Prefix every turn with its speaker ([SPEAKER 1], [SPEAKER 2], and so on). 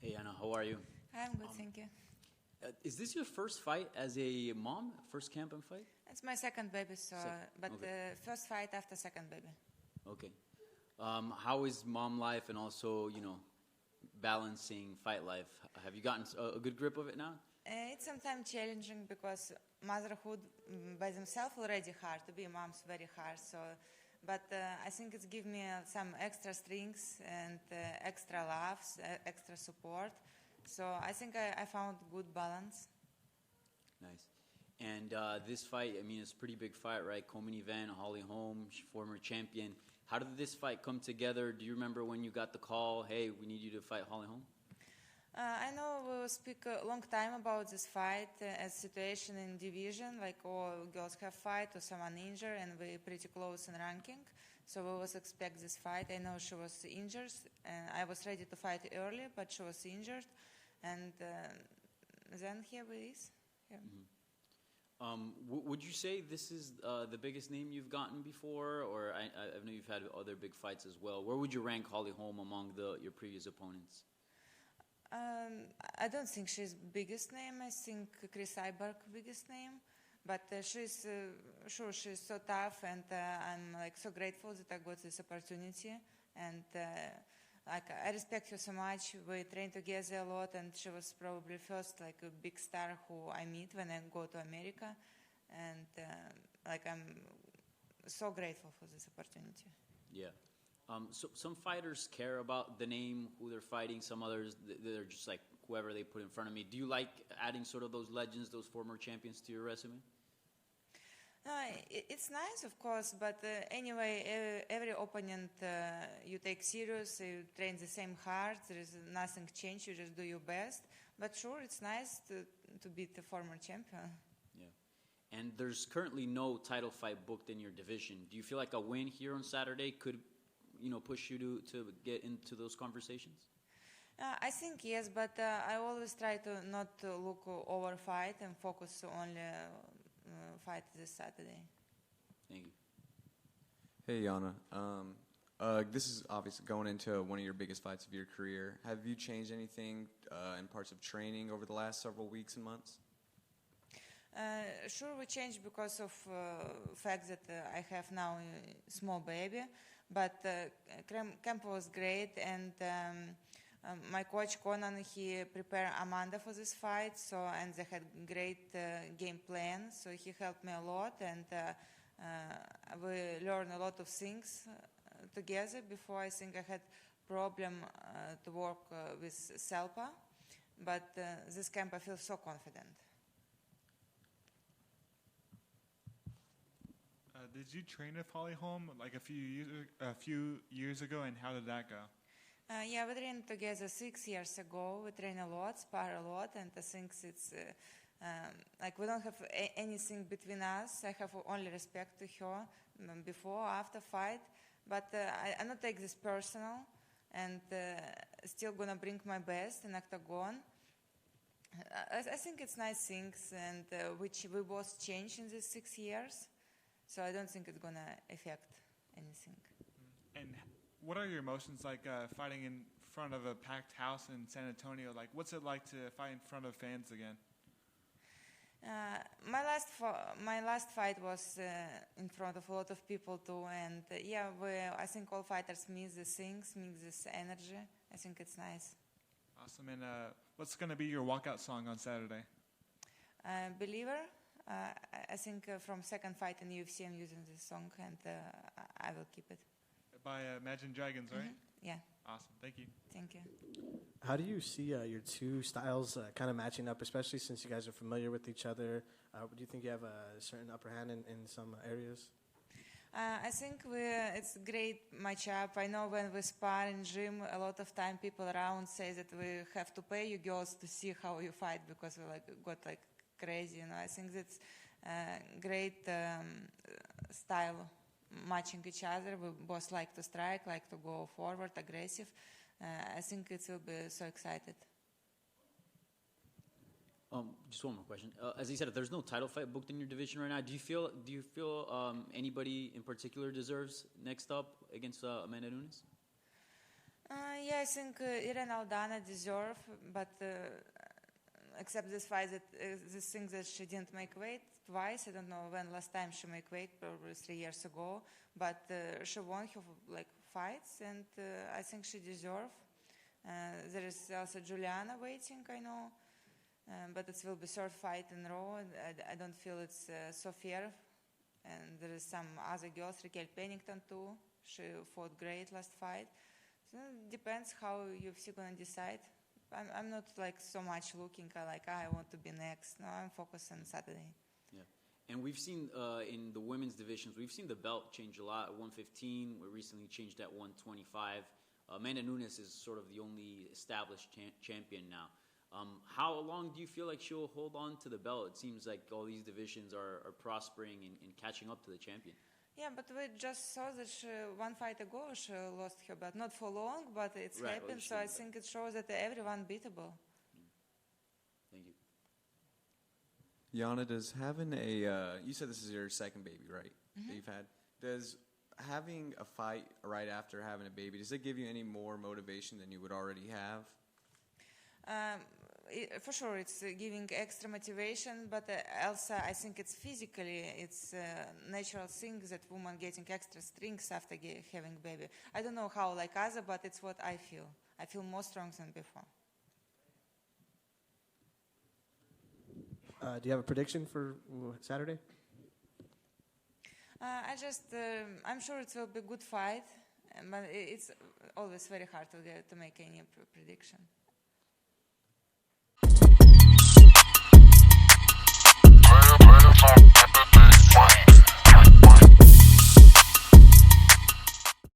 [SPEAKER 1] Hey Anna, how are you?
[SPEAKER 2] I'm good, thank you.
[SPEAKER 1] Is this your first fight as a mom? First camp and fight?
[SPEAKER 2] It's my second baby, so but
[SPEAKER 1] okay.
[SPEAKER 2] first fight after second baby.
[SPEAKER 1] Okay. How is mom life and also, balancing fight life? Have you gotten a good grip of it now?
[SPEAKER 2] It's sometimes challenging because motherhood by themselves already hard. To be a mom's very hard. So, but I think it's give me some extra strengths and extra laughs, extra support. So I think I found good balance.
[SPEAKER 1] Nice. And this fight, I mean, it's a pretty big fight, right? Co-main event, Holly Holm, former champion. How did this fight come together? Do you remember when you got the call, hey, we need you to fight Holly Holm?
[SPEAKER 2] I know we will speak a long time about this fight as situation in division, like all girls have fight or someone injured, and we're pretty close in ranking. So we was expect this fight. I know she was injured, and I was ready to fight early, but she was injured, and then here we is. Yeah.
[SPEAKER 1] Mm-hmm. Would you say this is the biggest name you've gotten before, or I know you've had other big fights as well? Where would you rank Holly Holm among your previous opponents?
[SPEAKER 2] I don't think she's biggest name. I think Chris Cyborg biggest name, but she's sure she's so tough, and I'm like so grateful that I got this opportunity, and like I respect her so much. We trained together a lot, and she was probably first like a big star who I meet when I go to America, and like I'm so grateful for this opportunity.
[SPEAKER 1] Yeah. So some fighters care about the name, who they're fighting. Some others, they're just like whoever they put in front of me. Do you like adding sort of those legends, those former champions to your resume?
[SPEAKER 2] It's nice, of course, but anyway, every opponent you take serious, you train the same hard, there is nothing changed, you just do your best. But sure, it's nice to beat the former champion.
[SPEAKER 1] Yeah. And there's currently no title fight booked in your division. Do you feel like a win here on Saturday could push you to get into those conversations?
[SPEAKER 2] I think yes, but I always try to not look over fight and focus only fight this Saturday.
[SPEAKER 1] Thank you.
[SPEAKER 3] Hey Yana, this is obviously going into one of your biggest fights of your career. Have you changed anything in parts of training over the last several weeks and months?
[SPEAKER 2] Sure, we changed because of fact that I have now a small baby, but camp was great, and my coach Conan, he prepared Amanda for this fight, and they had great game plan, so he helped me a lot, and we learned a lot of things together. Before, I think I had problem to work with Selpa, but this camp I feel so confident.
[SPEAKER 4] Did you train with Holly Holm like a few years ago, and how did that go?
[SPEAKER 2] Yeah, we trained together 6 years ago. We train a lot, spar a lot, and I think it's like we don't have anything between us. I have only respect to her before, after fight, but I not take this personal, and still gonna bring my best in octagon. I think it's nice things, and which we both changed in these 6 years. So I don't think it's going to affect anything.
[SPEAKER 4] And what are your emotions like fighting in front of a packed house in San Antonio? Like, what's it like to fight in front of fans again?
[SPEAKER 2] My last fight was in front of a lot of people too. And I think all fighters miss these things, miss this energy. I think it's nice.
[SPEAKER 4] Awesome. And what's going to be your walkout song on Saturday?
[SPEAKER 2] Believer. I think from second fight in UFC I'm using this song, and I will keep it.
[SPEAKER 4] By Imagine Dragons, right?
[SPEAKER 2] Mm-hmm. Yeah.
[SPEAKER 4] Awesome. Thank you.
[SPEAKER 2] Thank you.
[SPEAKER 5] How do you see your two styles kind of matching up, especially since you guys are familiar with each other? Do you think you have a certain upper hand in some areas?
[SPEAKER 2] I think it's great matchup. I know when we spar in gym, a lot of time people around say that we have to pay you girls to see how you fight because we got crazy, I think that's great style matching each other. We both like to strike, like to go forward, aggressive. I think it will be so excited.
[SPEAKER 1] Just one more question. As you said, there's no title fight booked in your division right now. Do you feel anybody in particular deserves next up against Amanda Nunes?
[SPEAKER 2] Yeah, I think Irene Aldana deserve, but except this fight, this thing that she didn't make weight twice. I don't know when last time she made weight, probably 3 years ago. But she won her fights, and I think she deserve. There is also Juliana waiting, I know, but it will be third fight in a row. And I don't feel it's so fair. And there is some other girls, Raquel Pennington too. She fought great last fight. So it depends how UFC gonna decide. I'm not so much looking I want to be next. No, I'm focused on Saturday.
[SPEAKER 1] Yeah, and we've seen in the women's divisions, we've seen the belt change a lot. At 115, we recently changed at 125. Amanda Nunes is sort of the only established champion now. How long do you feel like she'll hold on to the belt? It seems like all these divisions are prospering and catching up to the champion.
[SPEAKER 2] Yeah, but we just saw that one fight ago she lost her belt. Not for long, but it's happened. So I think it shows that everyone beatable.
[SPEAKER 1] Thank you.
[SPEAKER 3] Yana, does having you said this is your second baby, right? That you've had. Does having a fight right after having a baby, does it give you any more motivation than you would already have?
[SPEAKER 2] For sure, it's giving extra motivation, but also I think it's physically, it's a natural thing that woman getting extra strength after having baby. I don't know how other, but it's what I feel. I feel more strong than before.
[SPEAKER 5] Do you have a prediction for Saturday?
[SPEAKER 2] I'm sure it will be a good fight, but it's always very hard to make any prediction.